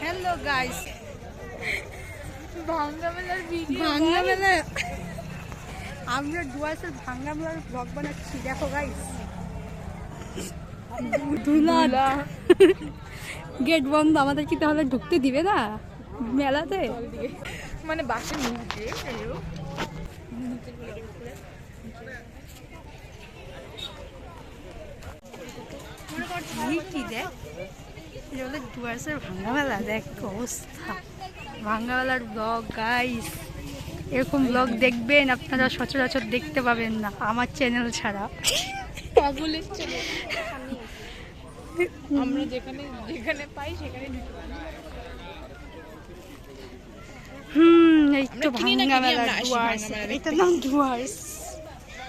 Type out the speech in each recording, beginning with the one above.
Hello guys, ভাঙ্গা মেলার video, ভাঙ্গা মেলা আমরা ডুয়ার্সের ভাঙ্গা মেলার ব্লগ বানাচ্ছি। দেখো গাইস, ধুলা গেট বন্ধ, আমাদের কি তাহলে ঢুকতে দিবে না মেলাতে? মানে বাসে নিচ দিয়ে কি দেখ, এটা হলো ডুয়ার্সের ভাঙ্গা মেলা। দেখ অবস্থা, ভাঙ্গা মেলার ব্লগ গাইস। এরকম ব্লগ দেখবেন আপনারা, সচরাচর দেখতে পাবেন না আমার চ্যানেল ছাড়া। পাগলের ছেলে, আমরা যেখানে যেখানে পাই সেখানে ঢুকে পাই। এই তো ভাঙ্গা মেলা ডুয়ার্স, এটা নাম ডুয়ার্স।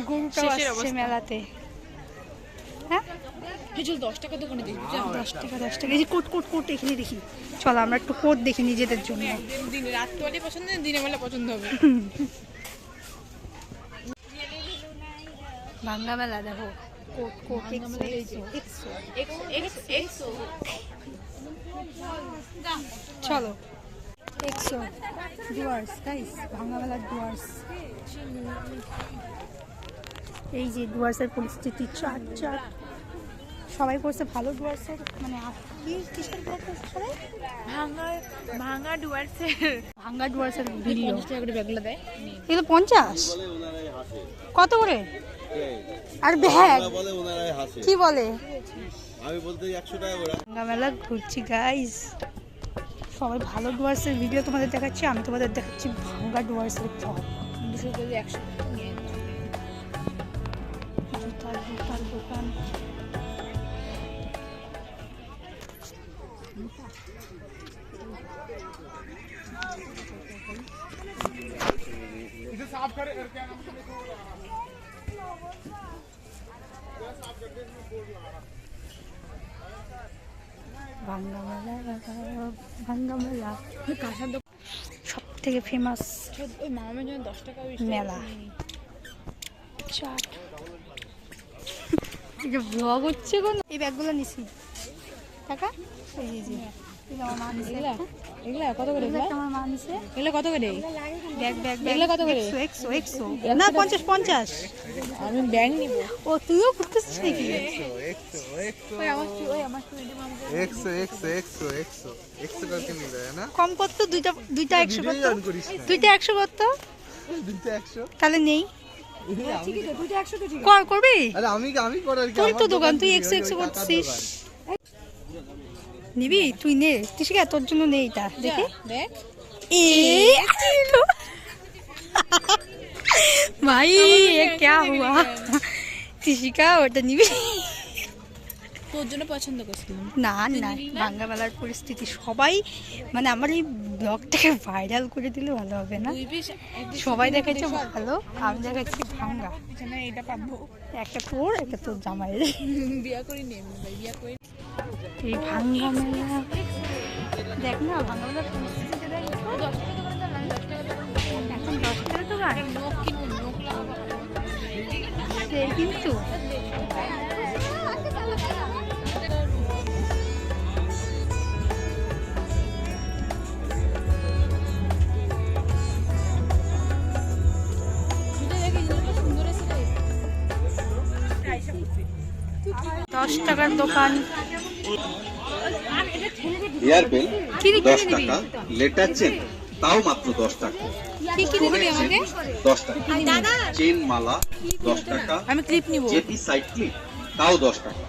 গরুটাও আসছে মেলাতে। হ্যাঁ, চল 10 টাকা দোকানে দেখবি, 10 টাকা 10 টাকা। এই যে কোট কোট কোট এখানে দেখি, চলো আমরা একটু কোট দেখি নিজেদের জন্য। দিনে রাত তোয়ালে পছন্দ, দিনে বেলা পছন্দ হবে। ভাঙ্গা মেলা দেখো, কোট কোট চলো 100 ডুয়ার্স গাইস, ভাঙ্গা মেলার ডুয়ার্স। এই যে ডুয়ার্সের পরিস্থিতি, চাট চাট সবাই করছে ভালো। ডুয়ার্সের মানে কিসের ব্লগ করছে সবাই? ভাঙা ডুয়ার্সে, ভাঙ্গা ডুয়ার্সের ভিডিও। 50 টাকা করে ব্যাগলা দেয়। এগুলো 50 কত করে? আর ব্যাগ কি বলে? আমি বলতে 100 টাকা করে। ভাঙ্গা মেলা ঘুরছি গাইস, সবাই ভালো ডুয়ার্সের ভিডিও তোমাদের দেখাচ্ছি, আমি তোমাদের দেখাচ্ছি ভাঙ্গা ডুয়ার্সের ব্লগ। 200 করে 100 নিয়ে জুতার জুতার দোকান। ভাঙ্গা মেলা, ভাঙ্গা মেলা সব থেকে ফেমাস ওই মামার জন্য 10 টাকা মেলা। চাট এটা ব্লগ হচ্ছে কোন? এই ব্যাগগুলো নিছি টাকা, এই যে এগুলো আমার মা নিছে। এগুলা কত করে? আমার মা নিছে। এগুলা কত করে? ব্যাগ ব্যাগ এগুলো কত করে? 100 না 50 আমি ব্যাগ নিব। ও তুইও করতেছিস নাকি? ওই আমার স্টুডেন্টের মামা 100 करके मिल रहा है ना। কম করতো, দুইটা 100 করতো, দুইটা 100 করতো, দুইটা 100। তাহলে নেই ঠিক আছে, দুইটা 100 তো ঠিক আছে। কর করবি? আরে আমি করার কি? তোর তো আমার দোকান, তুই থেকে, 100 ওই করছিস। কাকার নিবি? তুই নে, তিশিকা তোর জন্য নেই। তা দেখি দেখ ए भाई ये क्या हुआ? তিশিকা ওটা নিবি? তোর জন্য পছন্দ করছিলাম। না না, ভাঙ্গা মেলার পরিস্থিতি সবাই মানে আমার এই ব্লগটাকে ভাইরাল করে দিলে ভালো হবে না? তুই বেশ সবাই দেখাচ্ছে ভালো, আমি দেখাচ্ছি ভাঙ্গা। এখানে এটা পাবো, একটা তোর, একটা তোর জামাই। বিয়া করি নে ভাই, বিয়া করি। এই ভাঙ্গা মেলা দেখ না, ভাঙ্গা মেলার পরিস্থিতি দেখ। 10 টাকা দোকানে তো নাই, 10 টাকা দোকানে এখন 10 টাকা তো গাড়ি নোক কিনবো, নোক লাগাবো। কিন্তু সুন্দর আছে রে। 10 টাকার দোকান। হেয়ার বেল কি কি 10 নিবি? টাকা, লেটার চেন তাও মাত্র 10 টাকা, কি কি নিবি আমাকে? 10 টাকা, চেন মালা 10 টাকা, আমি ক্লিপ নিব। জেপি সাইড ক্লিপ তাও 10 টাকা।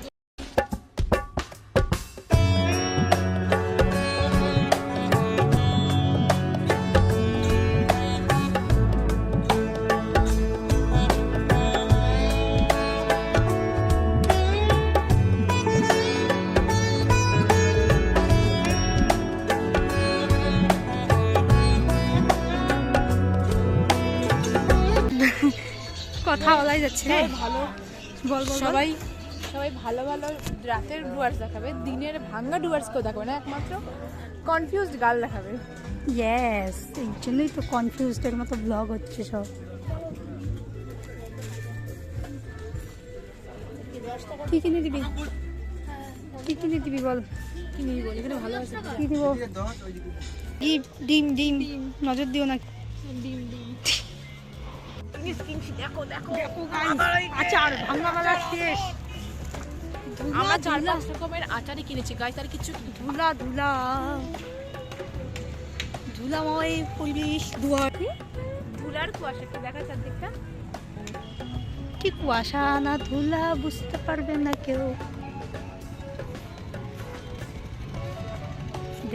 কথা বলাই যাচ্ছে রে। ভালো বল বল সবাই সবাই ভালো ভালো রাতের ডুয়ার্স দেখাবে, দিনের ভাঙ্গা ডুয়ার্স কেউ দেখাবে না, একমাত্র কনফিউজড গার্ল দেখাবে। ইয়েস, এই জন্যই তো কনফিউজডের মতো ব্লগ হচ্ছে সব। কি কিনে দিবি? কি কিনে দিবি বল? কি নিবি বল, এখানে ভালো আছে কি দিব? ডিম ডিম ডিম, নজর দিও না। ডিম ডিম দেখো দেখো দেখো গাইস, আচার ভাঙাওয়ালা শেষ। আমরা 4-5 রকমের আচারই কিনেছি গাইস, আর কিছু কিনি। ধুলা ধুলা ধুলাময় পরিবেশ দুয়ার। ধুলার কুয়াশা কি দেখা চারদিকটা। কি কুয়াশা না ধুলা বুঝতে পারবে না কেউ।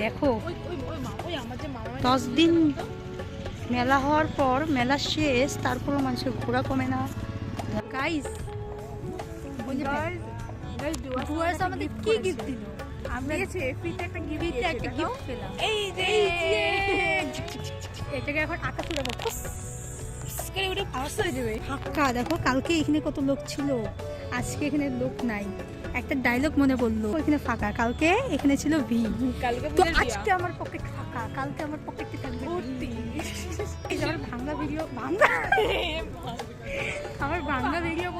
দেখো ওই ওই ওই মা, ওই আমার যে মামা 10 দিন মেলা হওয়ার পর মেলা শেষ, তারপরও মানুষের ঘোরা কমে না গাইস। ডুয়ার্স আমাদের কি গিফট দিল? আমরা ফ্রিতে একটা গিফট একটা গিফট পেলাম। এই যে এটাকে এখন আকাশ উড়াবো। করে উঠে পাস হয়ে যাবে। ফাঁকা দেখো, কালকে এখানে কত লোক ছিল, আজকে এখানে লোক নাই। একটা ডায়লগ মনে পড়লো, এখানে ফাঁকা, কালকে এখানে ছিল ভি। কালকে তো পূজার আজকে বিয়া। আমার পকেট ফাঁকা, কালকে আমার পকেটে থাকবে ভর্তি। এই যে আমার ভাঙ্গা ভিডিও, ভাঙ্গা আমার ভাঙ্গা ভিডিও,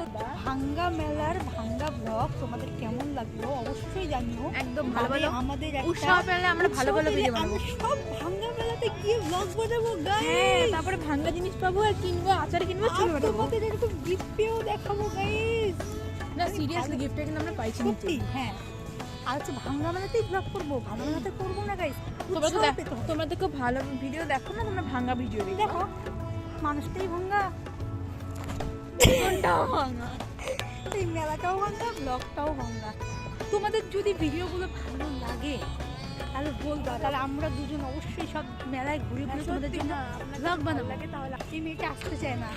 ভাঙ্গা মেলার ভাঙ্গা ব্লগ তোমাদের কেমন লাগলো অবশ্যই জানিও। একদম ভালো ভালো আমাদের উৎসব মেলায় আমরা ভালো ভালো ভিডিও বানাবো। সব ভাঙ্গা মেলাতে গিয়ে ব্লগ বানাবো হ্যাঁ, গাইস। তারপরে ভাঙ্গা জিনিস পাবো আর কিনবো, আচার কিনবো, ছবি বানাবো। তোমাদের এরকম গিফট পেও দেখাবো গাইস। না সিরিয়াসলি গিফটটা কিন্তু আমরা পাইছি নিচে। সত্যি হ্যাঁ, আর হচ্ছে ভাঙ্গা মেলাতেই ব্লগ করবো, ভালো মেলাতে করবো না গাইস। তোমরা তো তোমরা তো খুব ভালো ভিডিও দেখো না, তোমরা ভাঙ্গা ভিডিও দেখো। দেখো মানুষটাই ভাঙ্গা, কোনটাও ভাঙ্গা। এই মেলাটাও ভাঙ্গা, ব্লগটাও ভাঙ্গা। তোমাদের যদি ভিডিওগুলো ভালো লাগে তাহলে বলবা, তাহলে আমরা দুজন অবশ্যই সব মেলায় ঘুরে ঘুরে তোমাদের জন্য ব্লগ বানাবো। লাগে তাহলে এই মেয়েটা আসতে চায় না,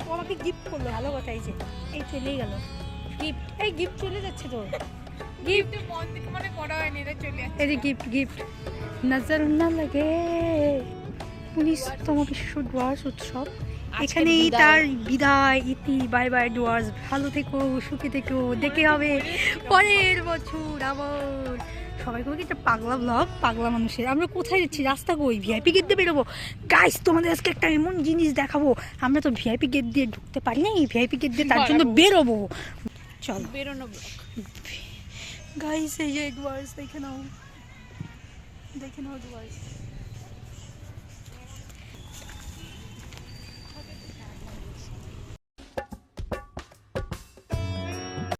ও আমাকে গিফট করলো, ভালো কথা। এই যে এই চলেই গেল গিফট, এই গিফট চলে যাচ্ছে তোর। গিফট মন থেকে মনে করা হয়নি, এটা চলে আসে। এই যে গিফট গিফট নজর না লাগে। 19তম বিশ্ব ডুয়ার্স উৎসব এখানেই বিদায়। তার বিদায় ইতি। বাই বাই ডুয়ার্স, ভালো থেকো, সুখে থেকো, দেখে হবে পরের বছর আবার। সবাই কবে একটা পাগলা ব্লগ, পাগলা মানুষের। আমরা কোথায় যাচ্ছি, রাস্তা কই, ভিআইপি গেট দিয়ে বেরোবো গাইস। তোমাদের আজকে একটা এমন জিনিস দেখাবো, আমরা তো ভিআইপি গেট দিয়ে ঢুকতে পারি না, এই ভিআইপি গেট দিয়ে তার জন্য বেরোবো। চলো বেরোনো ব্লগ। গাইস, এই যে ডুয়ার্স দেখে নাও, দেখে নাও ডুয়ার্স।